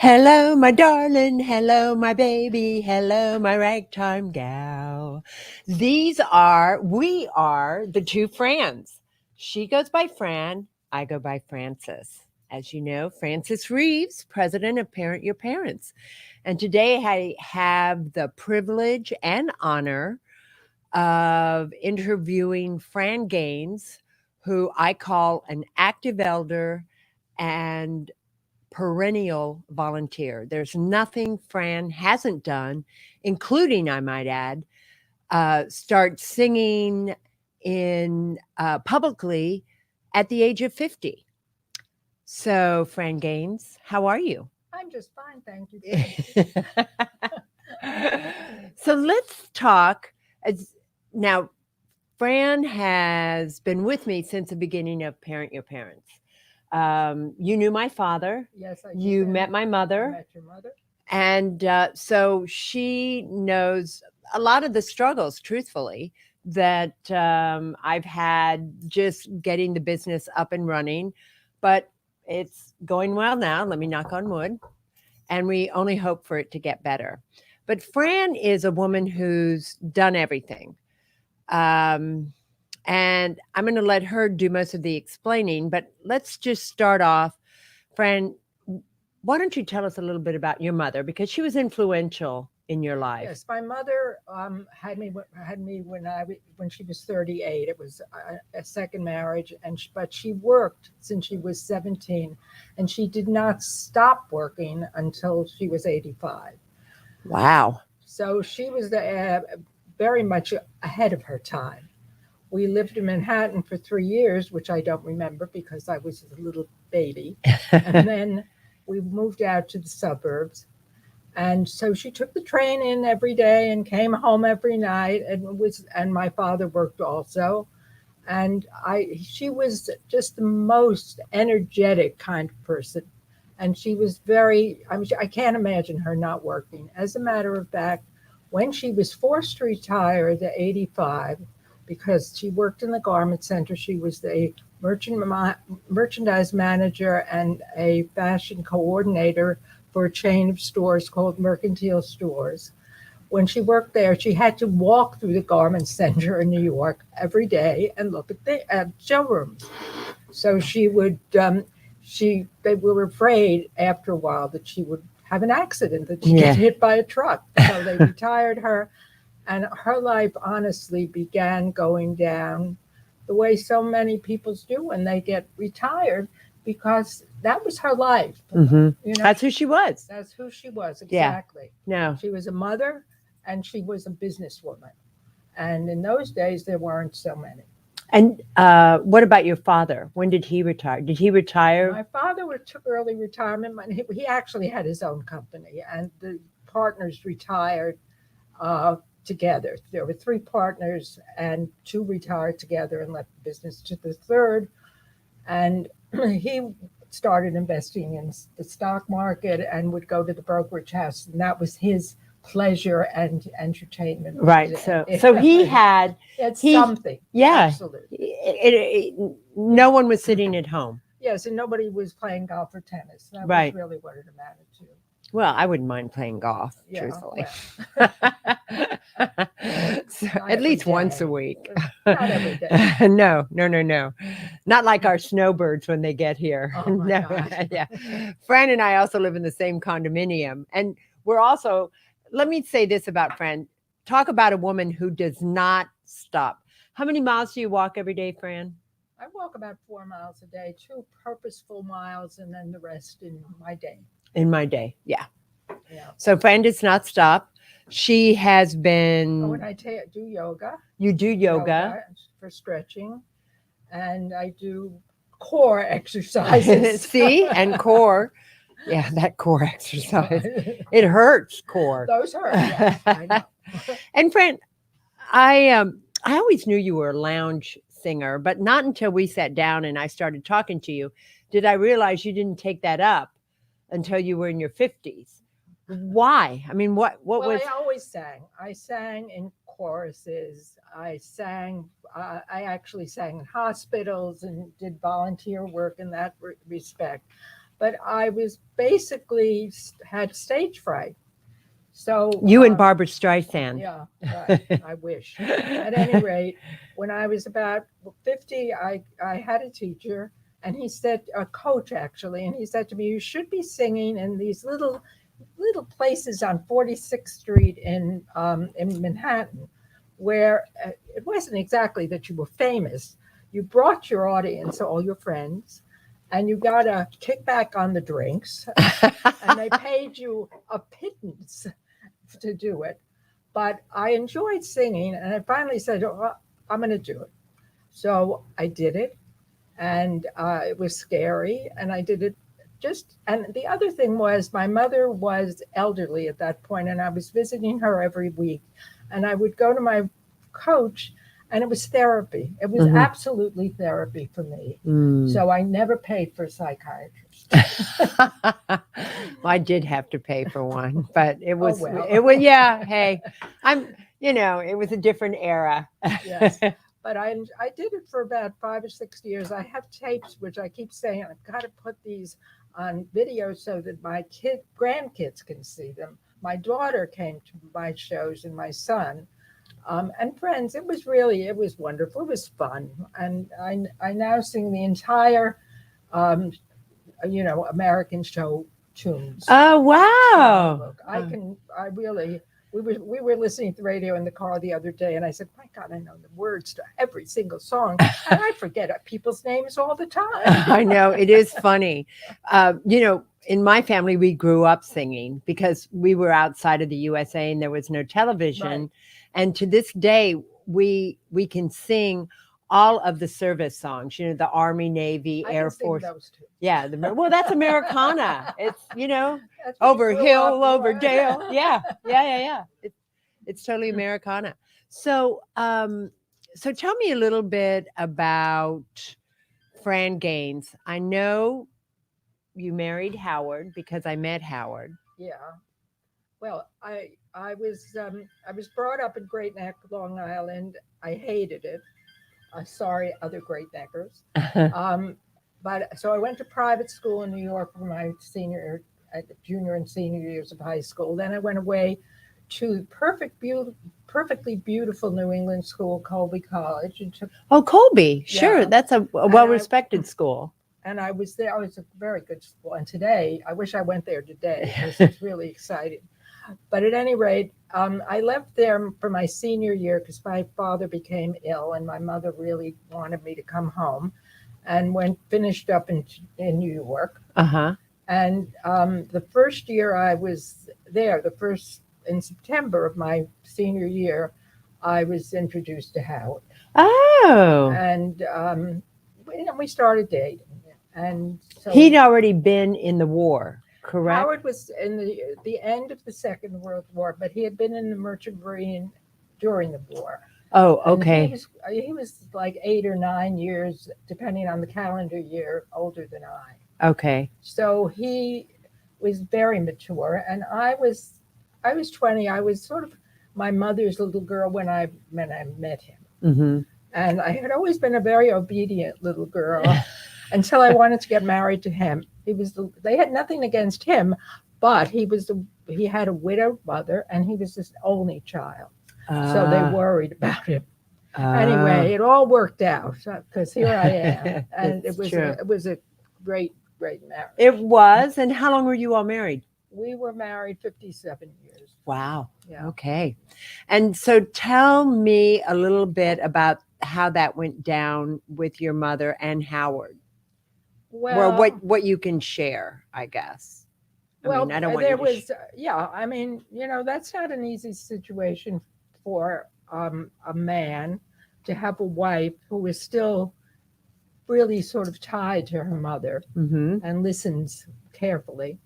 Hello, my darling. Hello, my baby. Hello, my ragtime gal. We are the two Frans. She goes by Fran. I go by Frances. As you know, Frances Reaves, president of Parent Your Parents. And today I have the privilege and honor of interviewing Fran Gaynes, who I call an active elder and perennial volunteer. There's nothing Fran hasn't done, including, I might add, start singing in publicly at the age of 50. So, Fran Gaines, how are you? I'm just fine, thank you. Thank So let's talk. As, now, Fran has been with me since the beginning of Parent Your Parents. You knew my father. Yes, I You did. met my I mother. met your mother. And so she knows a lot of the struggles, truthfully, that I've had just getting the business up and running. But it's going well now. Let me knock on wood. And we only hope for it to get better. But Fran is a woman who's done everything. Um, and I'm going to let her do most of the explaining. But let's just start off. Fran, why don't you tell us a little bit about your mother because she was influential in your life? Yes, my mother had me when she was 38. It was a second marriage, but she worked since she was 17, and she did not stop working until she was 85. Wow. So she was very much ahead of her time. We lived in Manhattan for 3 years, which I don't remember because I was a little baby. And then we moved out to the suburbs. And so she took the train in every day and came home every night and my father worked also. And she was just the most energetic kind of person. And she was I can't imagine her not working. As a matter of fact, when she was forced to retire at 85, because she worked in the garment center, she was the merchandise manager and a fashion coordinator for a chain of stores called Mercantile Stores. When she worked there, she had to walk through the garment center in New York every day and look at the showrooms. So they were afraid after a while that she would have an accident, that she'd get hit by a truck. So they retired her, and her life honestly began going down the way so many people's do when they get retired, because that was her life. Mm-hmm. That's who she was. That's who she was, exactly. Yeah. No. She was a mother and she was a businesswoman. And in those days, there weren't so many. And what about your father? When did he retire? Did he retire? My father took early retirement. He actually had his own company, and the partners retired together. There were three partners, and two retired together and left the business to the third. And he started investing in the stock market and would go to the brokerage house, and that was his pleasure and entertainment. Right. So he had something. Yeah. Absolutely. No one was sitting at home. Yes, and nobody was playing golf or tennis. That Right. was really what it amounted to. Well, I wouldn't mind playing golf, truthfully. Well. So, at least once a week. Not every day. No. Not like our snowbirds when they get here. Oh my No. gosh. Yeah. Fran and I also live in the same condominium. And we're also, let me say this about Fran. Talk about a woman who does not stop. How many miles do you walk every day, Fran? I walk about 4 miles a day, 2 purposeful miles, and then the rest in my day. In my day, yeah. Yeah. So Fran does not stop. She has been. Oh, and I do yoga. You do yoga for stretching, and I do core exercises. See, and core. Yeah, that core exercise. It hurts, core. Those hurt. Yes, I know. And Fran, I always knew you were a lounge singer, but not until we sat down and I started talking to you did I realize you didn't take that up until you were in your 50s. Why? I mean, what well, was? I always sang. I sang in choruses. I actually sang in hospitals and did volunteer work in that respect. but I was basically had stage fright. So You and Barbara Streisand. yeah, right. I wish. At any rate, when I was about 50, I had a teacher, and he said, a coach actually, and he said to me, "You should be singing in these little places on 46th Street in Manhattan, where it wasn't exactly that you were famous. You brought your audience, all your friends, and you got a kickback on the drinks, and they paid you a pittance to do it. But I enjoyed singing, and I finally said, oh, well, I'm going to do it. So I did it, and it was scary, and I did it just. And the other thing was, my mother was elderly at that point, and I was visiting her every week, and I would go to my coach, and it was therapy. It was absolutely therapy for me. So I never paid for a psychiatrist. I did have to pay for one, but it was, well. it was, yeah. Hey, it was a different era. Yes. But I did it for about 5 or 6 years. I have tapes, which I keep saying, I've got to put these on video so that my grandkids can see them. My daughter came to my shows, and my son, and friends. It was wonderful. It was fun. And I now sing the entire, American show tunes. Oh, wow. We were listening to the radio in the car the other day, and I said, my God, I know the words to every single song, and I forget people's names all the time. I know, it is funny. In my family, we grew up singing because we were outside of the USA and there was no television. Right. And to this day, we can sing all of the service songs, the Army, Navy, Air Force. Those two. Yeah. Well, that's Americana. It's, That's over hill, up, over right? dale. Yeah. It's totally Americana. So, so tell me a little bit about Fran Gaynes. I know you married Howard because I met Howard. Yeah. Well, I was brought up in Great Neck, Long Island. I hated it. Sorry, other Great Neckers. But so I went to private school in New York for my junior and senior years of high school. Then I went away to perfectly beautiful New England school, Colby College. And Colby, sure, yeah. That's a well-respected school. And I was there. I was a very good school. And today, I wish I went there today. It's really exciting. But at any rate, I left there for my senior year because my father became ill, and my mother really wanted me to come home, and finished up in New York. And the first year I was there, in September of my senior year, I was introduced to Howard. Oh. And we started dating. And so he'd already been in the war, correct? Howard was in the end of the Second World War, but he had been in the Merchant Marine during the war. Oh, okay. He was like 8 or 9 years, depending on the calendar year, older than I. Okay. So he was very mature, and I was 20. I was sort of my mother's little girl when I met him. And I had always been a very obedient little girl until I wanted to get married to him. They had nothing against him, but he had a widowed mother, and he was his only child. So they worried about him. Anyway, it all worked out because here I am, and it was a great marriage. It was. And how long were you all married? We were married 57 years. Wow. Yeah. Okay. And so tell me a little bit about how that went down with your mother and Howard. Well, or what you can share, I guess. I don't want there was, I mean, that's not an easy situation for a man to have a wife who is still really sort of tied to her mother and listens carefully.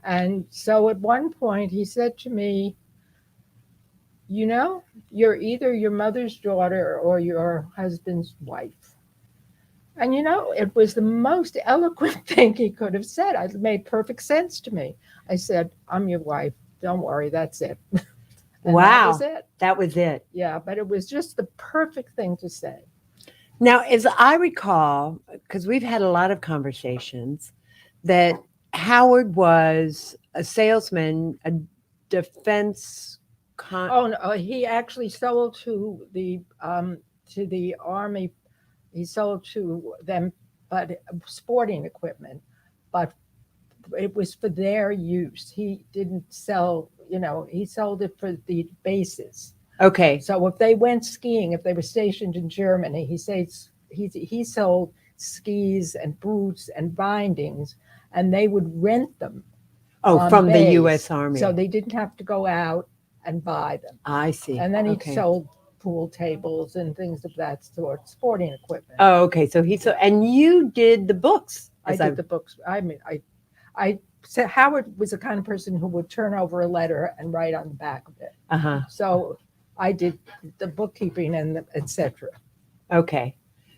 And so at one point he said to me, you're either your mother's daughter or your husband's wife. And it was the most eloquent thing he could have said. It made perfect sense to me. I said, I'm your wife. Don't worry, that's it. Wow. That was it. That was it. Yeah, but it was just the perfect thing to say. Now, as I recall, because we've had a lot of conversations, that Howard was a salesman, a defense Oh no, he actually sold to the army. He sold to them, but sporting equipment, but it was for their use. He didn't sell, he sold it for the bases. Okay. So if they went skiing, if they were stationed in Germany, he sold skis and boots and bindings, and they would rent them Oh, on from the base, U.S. Army. so they didn't have to go out and buy them. I see. And then he Okay. sold pool tables and things of that sort, sporting equipment. Oh, okay. So and you did the books. I did the books. I mean, I said Howard was the kind of person who would turn over a letter and write on the back of it. Uh-huh. So I did the bookkeeping and etc. Okay.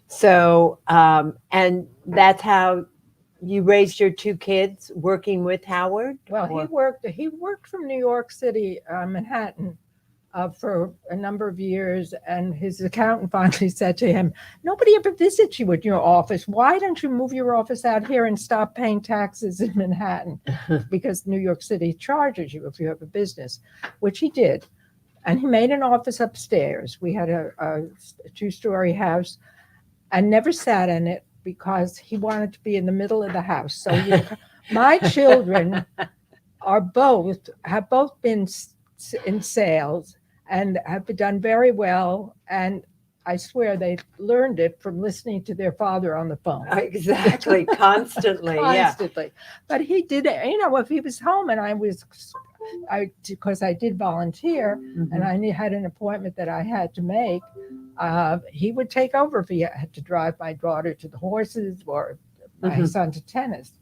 So, and that's how you raised your two kids, working with Howard? Well, he worked from New York City, Manhattan, for a number of years, and his accountant finally said to him, "Nobody ever visits you at your office. Why don't you move your office out here and stop paying taxes in Manhattan? Because New York City charges you if you have a business," which he did. And he made an office upstairs. We had a two-story house, and never sat in it because he wanted to be in the middle of the house. So my children have both been in sales and have done very well. And I swear they learned it from listening to their father on the phone. Exactly. Constantly. Constantly. Yeah. But he did it, if he was home and because I did volunteer, mm-hmm. and I had an appointment that I had to make, he would take over if he had to drive my daughter to the horses or my mm-hmm. son to tennis.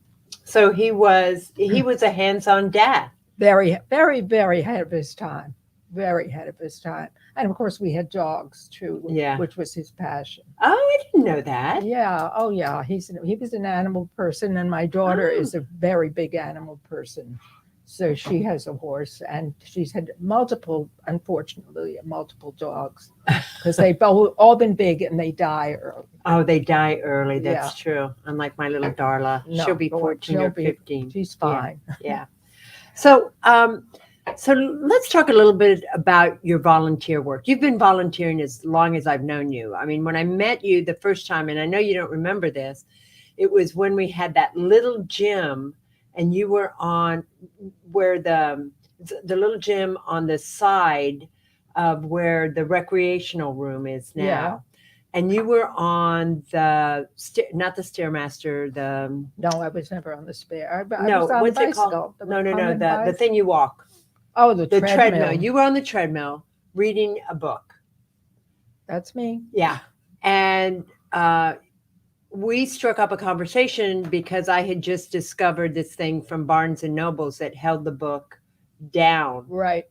So he was a hands-on dad. Very, very, very ahead of his time. Very ahead of his time. And of course we had dogs too, which was his passion. Oh, I didn't know that. Yeah. Oh yeah. He was an animal person, and my daughter is a very big animal person. So she has a horse, and she's had unfortunately, multiple dogs, because they've all been big and they die early. Oh, they die early. That's true. Unlike my little Darla, she'll be 14 or 15. She's fine. Yeah. So let's talk a little bit about your volunteer work. You've been volunteering as long as I've known you. I mean, when I met you the first time, and I know you don't remember this, it was when we had that little gym, and you were on where the little gym on the side of where the recreational room is now. Yeah. And you were on not the Stairmaster, No, I was never on the stair. No, what's it called? No, the thing you walk. Oh, the treadmill. You were on the treadmill reading a book. That's me. Yeah. And we struck up a conversation because I had just discovered this thing from Barnes and Nobles that held the book down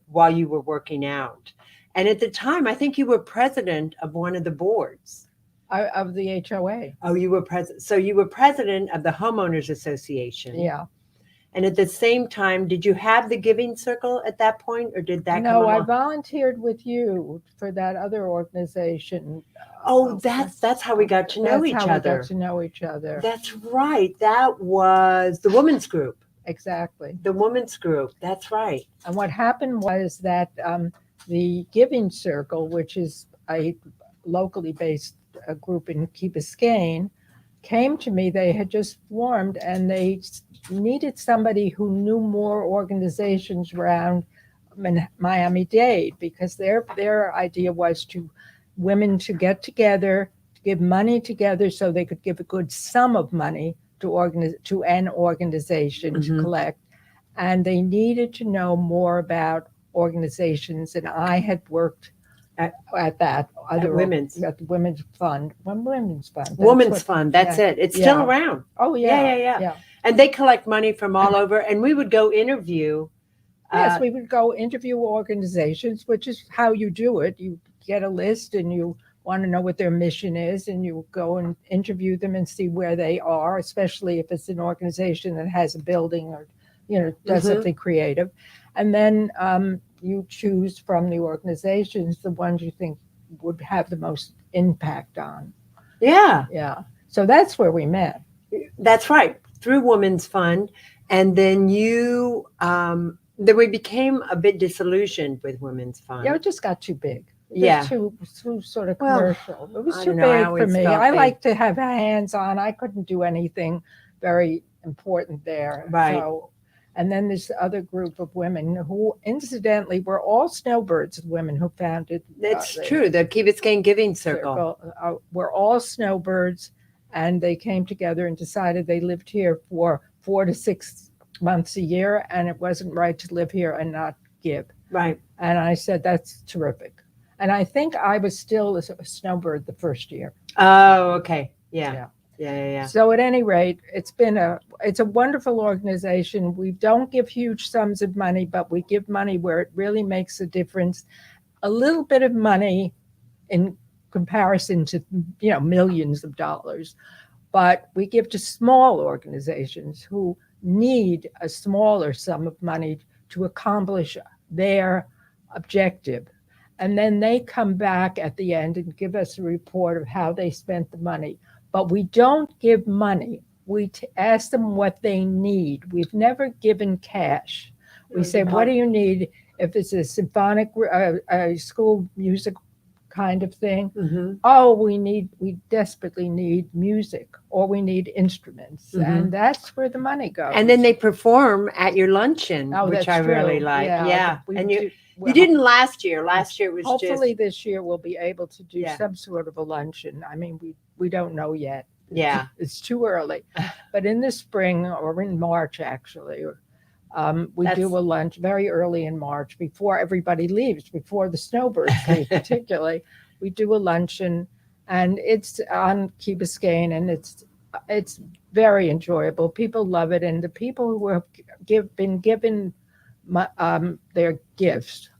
while you were working out. And at the time, I think you were president of one of the boards. Of the HOA. Oh, you were president. So you were president of the Homeowners Association. Yeah. And at the same time, did you have the Giving Circle at that point, or did that come along? No, I volunteered with you for that other organization. Oh, that's how we got to know each other. We got to know each other. That's right. That was the Women's Group. Exactly. The Women's Group. That's right. And what happened was that the Giving Circle, which is a locally based group in Key Biscayne, came to me. They had just formed, and they needed somebody who knew more organizations around Miami-Dade, because their idea was women to get together, to give money together so they could give a good sum of money to an organization mm-hmm. to collect. And they needed to know more about organizations, and I had worked at that other women's at the Women's Fund. Women's Fund. That's it. It's still around. Oh yeah. And they collect money from all over, and we would go interview. Yes, we would go interview organizations, which is how you do it. You get a list, and you want to know what their mission is, and you go and interview them and see where they are, especially if it's an organization that has a building or does mm-hmm. something creative. And then you choose from the organizations the ones you think would have the most impact on. Yeah. Yeah. So that's where we met. That's right. through Women's Fund, and then then we became a bit disillusioned with Women's Fund. Yeah, it just got too big. It Yeah. was too sort of Well, commercial. It was I too don't know, I big for always me. felt I they- like to have hands on. I couldn't do anything very important there. Right. So, and then this other group of women who, incidentally, were all snowbirds, women who founded. It's true. The Key Biscayne Giving Circle. Were all snowbirds, and they came together and decided they lived here for 4 to 6 months a year, and it wasn't right to live here and not give. Right. And I said, that's terrific. And I think I was still a snowbird the first year. Oh, okay. Yeah. So at any rate, it's a wonderful organization. We don't give huge sums of money, but we give money where it really makes a difference. A little bit of money in comparison to millions of dollars, but we give to small organizations who need a smaller sum of money to accomplish their objective. And then they come back at the end and give us a report of how they spent the money. But we don't give money. We ask them what they need. We've never given cash. We say, what do you need? If it's a symphonic, school music kind of thing, oh, we desperately need music, or we need instruments. And that's where the money goes. And then they perform at your luncheon, which I true. really like. Yeah. And you Well, didn't last year. Last year it was hopefully this year we'll be able to do Yeah. some sort of a luncheon. I mean, we don't know yet. Yeah. It's too early. But in the spring, or in March actually, we do a lunch very early in March before everybody leaves, before the snowbirds leave particularly. We do a luncheon, and it's on Key Biscayne, and it's very enjoyable. People love it, and the people who have been given their gifts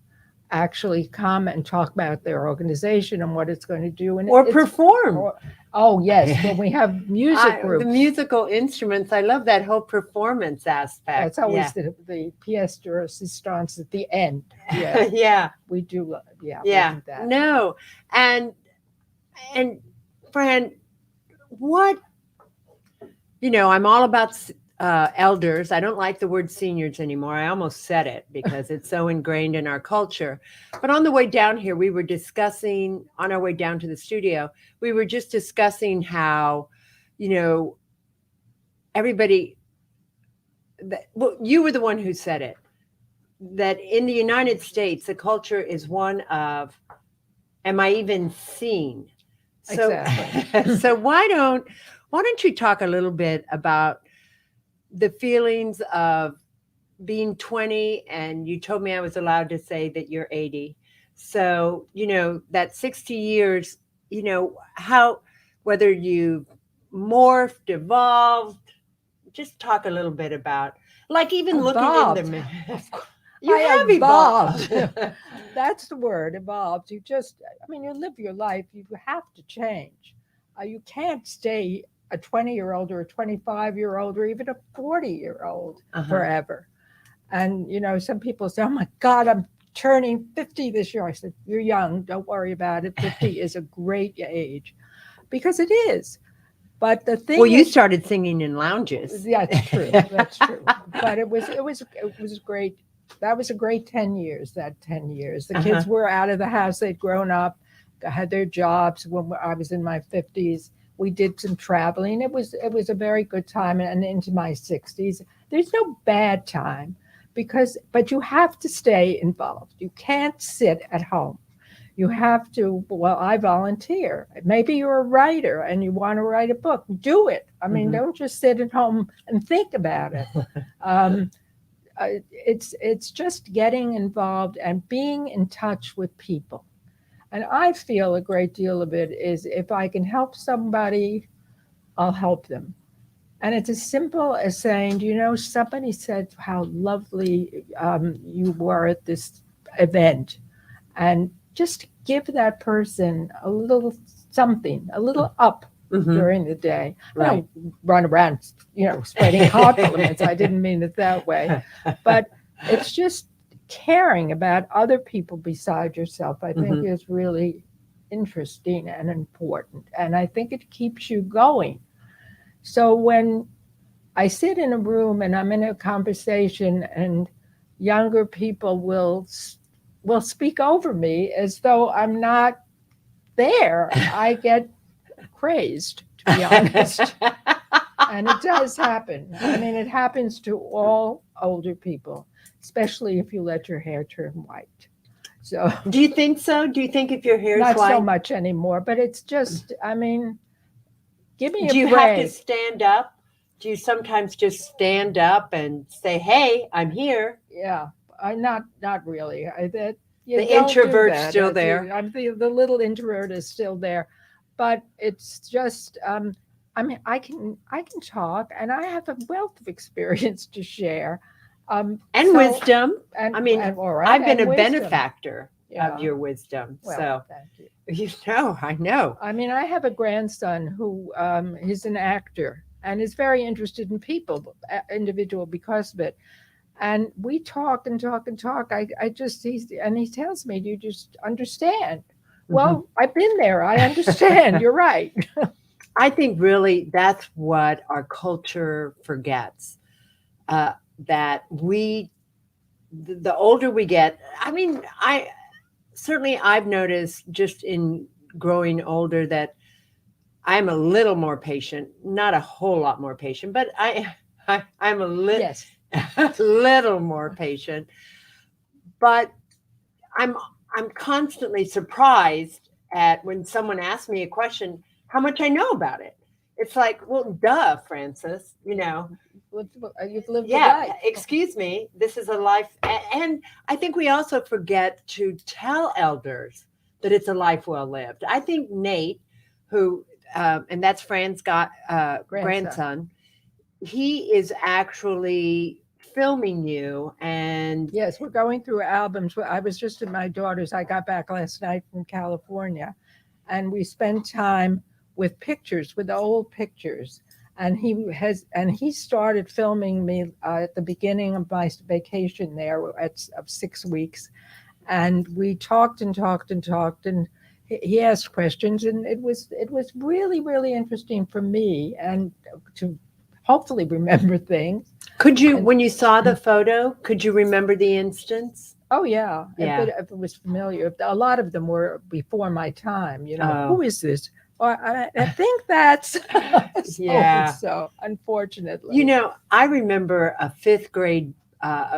actually come and talk about their organization and what it's going to do, and or perform. Oh yes, when we have music groups, the musical instruments. I love that whole performance aspect. That's always the pièce de résistance at the end. Yeah, Yeah. we do. Yeah, Yeah. we do that. No, and Fran, what I'm all about elders. I don't like the word seniors anymore. I almost said it because it's so ingrained in our culture. But on the way down here, we were discussing, on our way down to the studio, we were just discussing how, everybody, you were the one who said it, that in the United States, the culture is one of, am I even seen? So, Exactly. So why don't you talk a little bit about the feelings of being 20, and you told me I was allowed to say that you're 80. So, that 60 years, how, whether you morphed, evolved, just talk a little bit about, like, even Evolved. looking in the You have evolved. That's the word, evolved. You live your life. You have to change. You can't stay a 20-year-old or a 25-year-old or even a 40-year-old forever. And, some people say, oh my God, I'm turning 50 this year. I said, you're young. Don't worry about it. 50 is a great age, because it is. But the thing you started singing in lounges. Yeah, that's true. That's true. But it was great. That was a great 10 years, that 10 years. The kids were out of the house. They'd grown up, had their jobs. When I was in my 50s, we did some traveling. It was a very good time, and into my 60s. There's no bad time, but you have to stay involved. You can't sit at home. You have to, I volunteer. Maybe you're a writer and you want to write a book. Do it. I mean, don't just sit at home and think about it. It's just getting involved and being in touch with people. And I feel a great deal of it is, if I can help somebody, I'll help them. And it's as simple as saying, somebody said how lovely you were at this event. And just give that person a little something, a little up during the day. Right. I don't run around, spreading compliments. I didn't mean it that way. But it's just caring about other people beside yourself, I think is really interesting and important. And I think it keeps you going. So when I sit in a room and I'm in a conversation, and younger people will speak over me as though I'm not there. I get crazed, to be honest. And it does happen. I mean, it happens to all older people, especially if you let your hair turn white. So, Do you think so? Do you think if your hair is not so white, much anymore, but it's just, I mean, give me a do you have to break. stand up? Do you sometimes just stand up and say, "Hey, I'm here"? Yeah, not really. That you The don't do introvert's that. still there. I'm the little introvert is still there, but it's just I mean I can talk and I have a wealth of experience to share. And So wisdom. I mean, and all right I've been and a wisdom. benefactor of Yeah. your wisdom. Well, So, thank you. you know, I know. I mean, I have a grandson who is an actor and is very interested in people, individual because of it. And we talk and talk and talk. I just he tells me, "You just understand." Mhm. Well, I've been there. I understand. You're right. I think really that's what our culture forgets. Uh, that the older we get, I mean, I've noticed just in growing older that I'm a little more patient, not a whole lot more patient, but I'm Yes. a little more patient. But I'm I'm constantly surprised at when someone asks me a question, how much I know about it. It's like, well, duh, Francis, You've lived a yeah, life. excuse me, this is a life. And I think we also forget to tell elders that it's a life well lived. I think Nate, who, and that's Fran's got Grandson. grandson, he is actually filming you and Yes, we're going through albums. I was just at my daughter's. I got back last night from California, and we spent time with pictures, with old pictures. And he started filming me at the beginning of my vacation there of 6 weeks, and we talked and talked and talked, and he asked questions, and it was really really interesting for me and to hopefully remember things. could you, And when you saw the photo, could you remember the instance? oh yeah, Yeah. if it was familiar, a lot of them were before my time. Oh, Who is this? Or I think that's yeah. so. Unfortunately, I remember a fifth grade,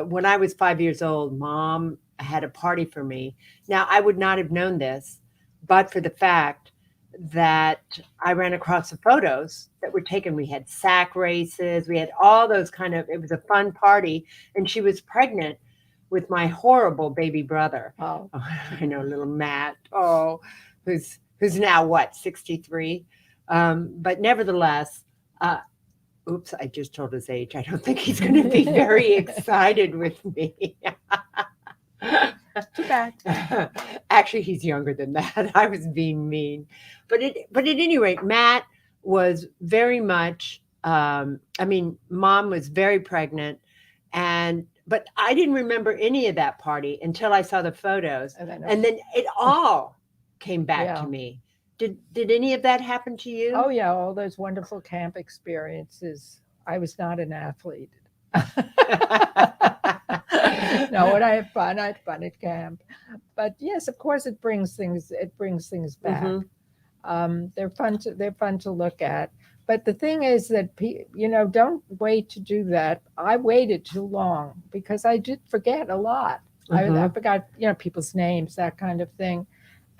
when I was 5 years old, mom had a party for me. Now, I would not have known this, but for the fact that I ran across the photos that were taken. We had sack races, we had all those it was a fun party. And she was pregnant with my horrible baby brother. oh, Oh, I know, little Matt. Oh, who's now what, 63? But nevertheless, uh, oops, I just told his age. I don't think he's going to be very excited with me. too bad. Actually, he's younger than that. I was being mean. But at any rate, Matt was very much I mean, mom was very pregnant, and but I didn't remember any of that party until I saw the photos. And then, And then it all came back to yeah. me. Did any of that happen to you? Oh yeah, all those wonderful camp experiences. I was not an athlete. No, and I had fun. I had fun at camp. But yes, of course, it brings things. It brings things back. Hmm. They're fun to look at. But the thing is that don't wait to do that. I waited too long because I did forget a lot. I Hmm. forgot people's names, that kind of thing.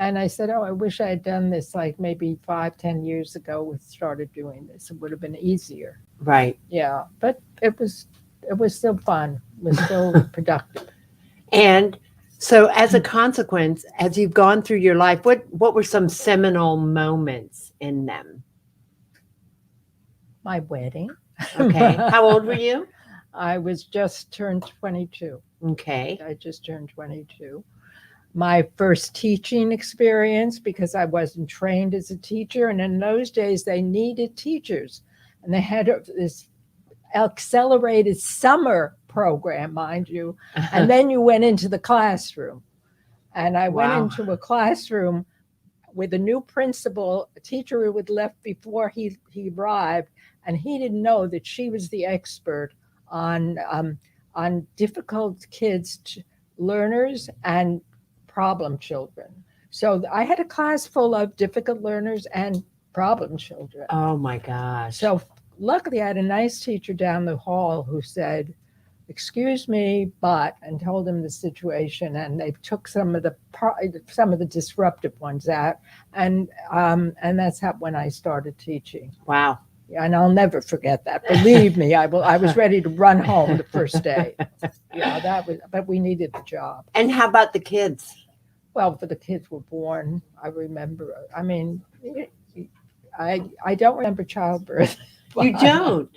And I said, oh, I wish I had done this like maybe 5, 10 years ago. We started doing this. It would have been easier. Right. Yeah, but it was still fun. It was still productive. And so, as a consequence, as you've gone through your life, what were some seminal moments in them? My wedding. Okay. How old were you? I was just turned 22. Okay. I just turned 22. My first teaching experience because I wasn't trained as a teacher. And in those days, they needed teachers. And they had this accelerated summer program, mind you. And then you went into the classroom. And I went Wow. into a classroom with a new principal, a teacher who had left before he arrived. and he didn't know that she was the expert on difficult learners and problem children. So I had a class full of difficult learners and problem children. Oh my gosh. So luckily, I had a nice teacher down the hall who said, "Excuse me, but," and told him the situation, and they took some of the disruptive ones out, and that's how when I started teaching. Wow. Yeah, and I'll never forget that. Believe me, I will. I was ready to run home the first day. Yeah, that was. But we needed the job. And how about the kids? Well, for the kids were born, I remember. I mean, I don't remember childbirth. You don't?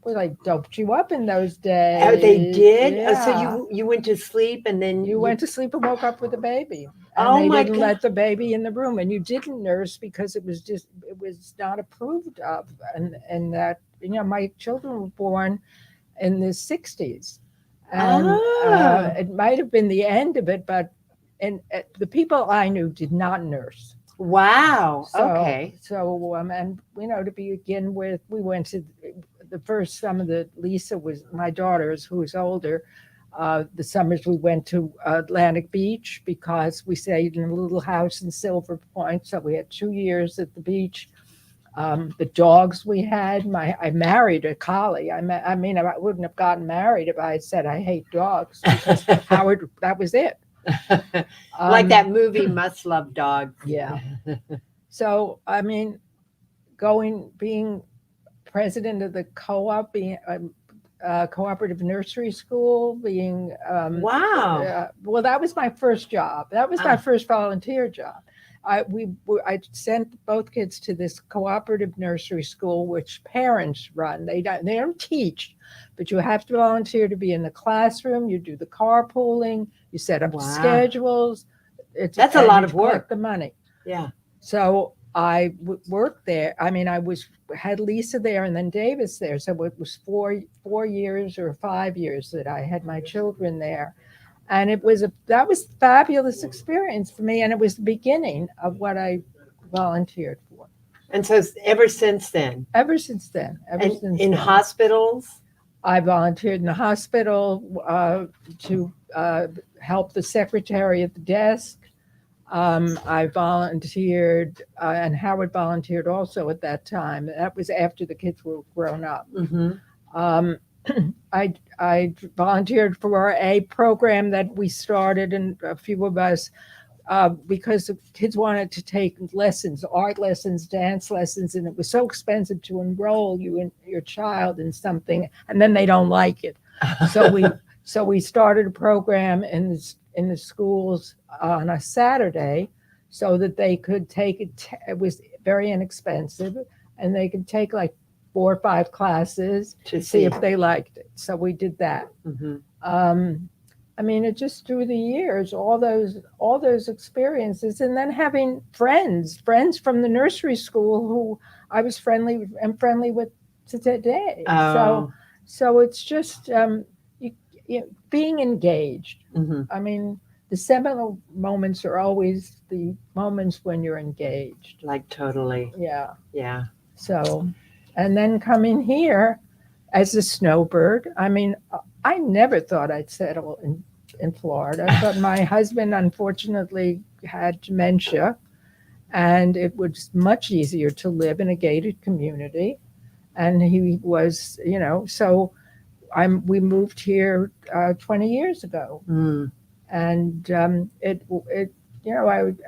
Well, I doped you up in those days. Oh, they did? Yeah. Oh, so you went to sleep and then You went to sleep and woke up with a baby. And Oh they my didn't God. let the baby in the room. And you didn't nurse because it was not approved of. And that, my children were born in the 60s. And Oh. it might have been the end of it, but the people I knew did not nurse. Wow. So, Okay. And to begin with, we went to the first summer that Lisa was my daughter's, who was older. The summers we went to Atlantic Beach because we stayed in a little house in Silver Point. So we had 2 years at the beach. The dogs we had, I married a collie. I wouldn't have gotten married if I had said I hate dogs because Howard, that was it. Like that movie Must Love Dogs. Yeah. So, being president of the co-op, being cooperative nursery school, being Wow. well, that was my first job. That was my first volunteer job. I sent both kids to this cooperative nursery school, which parents run. They don't teach, but you have to volunteer to be in the classroom. You do the carpooling. You set up Wow. schedules. That's a lot of work. Collect the money. Yeah. So I worked there. I had Lisa there and then Davis there. So it was 4 years or 5 years that I had my children there. And that was a fabulous experience for me. And it was the beginning of what I volunteered for. And so ever since then? In hospitals? I volunteered in the hospital to help the secretary at the desk. I volunteered, and Howard volunteered also at that time. That was after the kids were grown up. Mm-hmm. I volunteered for a program that we started, and a few of us, because the kids wanted to take lessons, art lessons, dance lessons, and it was so expensive to enroll your child in something, and then they don't like it. So we started a program in the schools on a Saturday, so that they could take it. It was very inexpensive, and they could take like 4 or 5 classes to see if they liked it. So we did that. Mm-hmm. It just through the years, all those experiences, and then having friends from the nursery school who I was friendly with today. Oh. So it's just being engaged. Mm-hmm. The seminal moments are always the moments when you're engaged. Like totally. Yeah. Yeah. So, and then coming here as a snowbird, I never thought I'd settle in Florida, but my husband unfortunately had dementia, and it was much easier to live in a gated community. And he was, so we moved here 20 years ago. Mm. And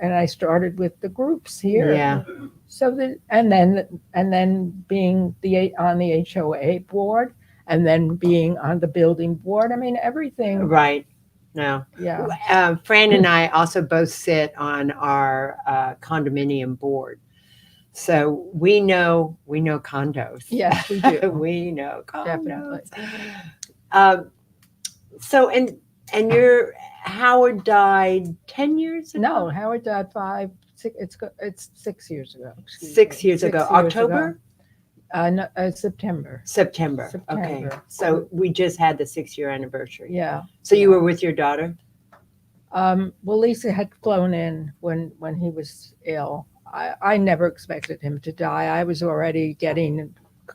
I started with the groups here. Yeah. So and then being on the HOA board, and then being on the building board. Everything. Right. No. Yeah. Fran and I also both sit on our condominium board. So we know condos. Yes, we do. We know condos. Definitely. So your Howard died 10 years ago? No, Howard died it's 6 years ago. 6 years ago. October? No, September. September. Okay. So we just had the 6-year anniversary. Yeah. So you were with your daughter? Well, Lisa had flown in when he was ill. I never expected him to die. I was already getting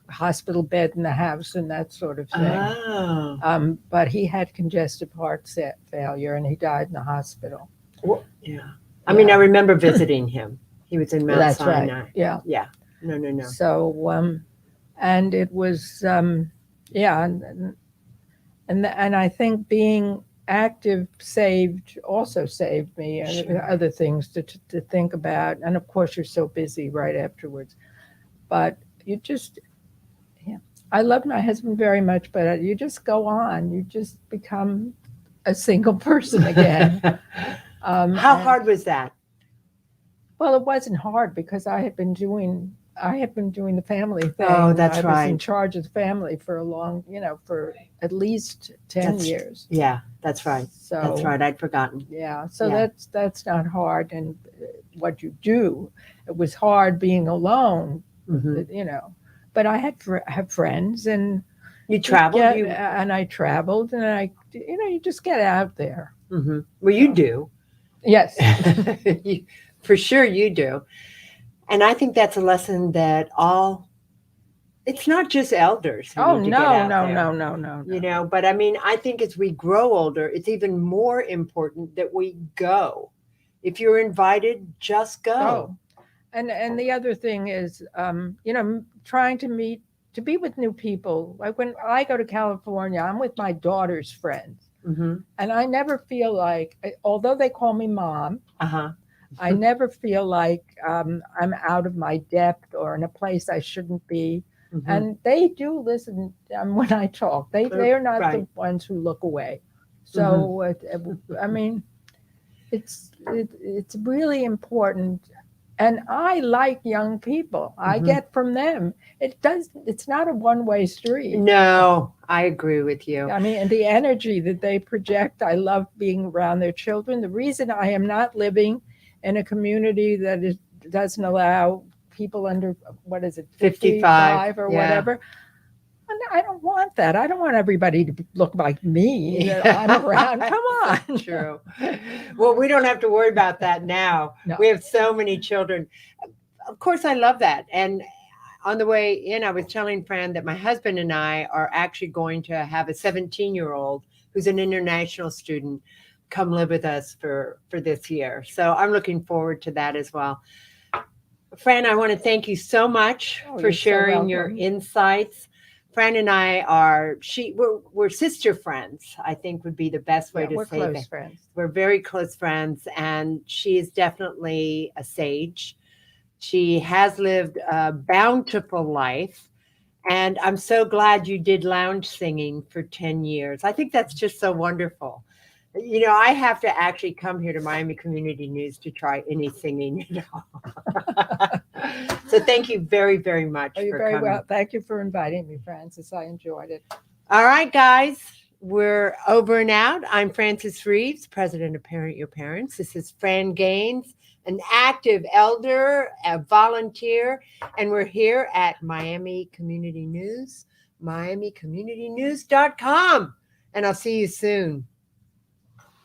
hospital bed in the house and that sort of thing. Oh. But he had congestive heart failure and he died in the hospital. Well, yeah. I mean, I remember visiting him. He was in Mount That's Sinai. right. Yeah. Yeah. No. So, and it was, yeah, and I think being active also saved me, and Sure. other things to think about. And of course, you're so busy right afterwards, but you just, yeah. I love my husband very much, but you just go on. You just become a single person again. How hard was that? Well, it wasn't hard because I had been doing the family thing. Oh, that's I was right. in charge of the family for for at least 10 years. Yeah, that's right. So That's right. I'd forgotten. yeah, so Yeah. that's not hard. And what you do, it was hard being alone, Hmm. But I have friends, and You traveled. and I traveled, and you just get out there. Hmm. Well, you do. Yes. For sure you do. And I think that's a lesson that it's not just elders who Oh need to get out no, there. no. But I mean, I think as we grow older, it's even more important that we go. If you're invited, just go. Go. And the other thing is, trying to be with new people. Like when I go to California, I'm with my daughter's friends. Mm-hmm. And I never feel like, although they call me mom, I never feel like I'm out of my depth or in a place I shouldn't be. Mm-hmm. And they do listen when I talk. They are not the ones who look away. So I mean, it's really important. And I like young people. I get from them. It's not a one-way street. No, I agree with you. I mean, and the energy that they project, I love being around their children. The reason I am not living in a community that doesn't allow people under, 55 or whatever. And I don't want that. I don't want everybody to look like me. I'm around. Come on. True. Well, we don't have to worry about that now. No. We have so many children. Of course, I love that. And on the way in, I was telling Fran that my husband and I are actually going to have a 17-year-old who's an international student come live with us for this year. So I'm looking forward to that as well. Fran, I want to thank you so much for sharing your insights. Fran and I we're sister friends, I think would be the best way to say that. We're close friends. We're very close friends, and she is definitely a sage. She has lived a bountiful life, and I'm so glad you did lounge singing for 10 years. I think that's just so wonderful. I have to actually come here to Miami Community News to try any singing at all. So thank you very, very much for You're very coming. well. Thank you for inviting me, Frances. I enjoyed it. All right, guys, we're over and out. I'm Frances Reaves, president of Parent Your Parents. This is Fran Gaynes, an active elder, a volunteer, and we're here at Miami Community News, miamicommunitynews.com. And I'll see you soon.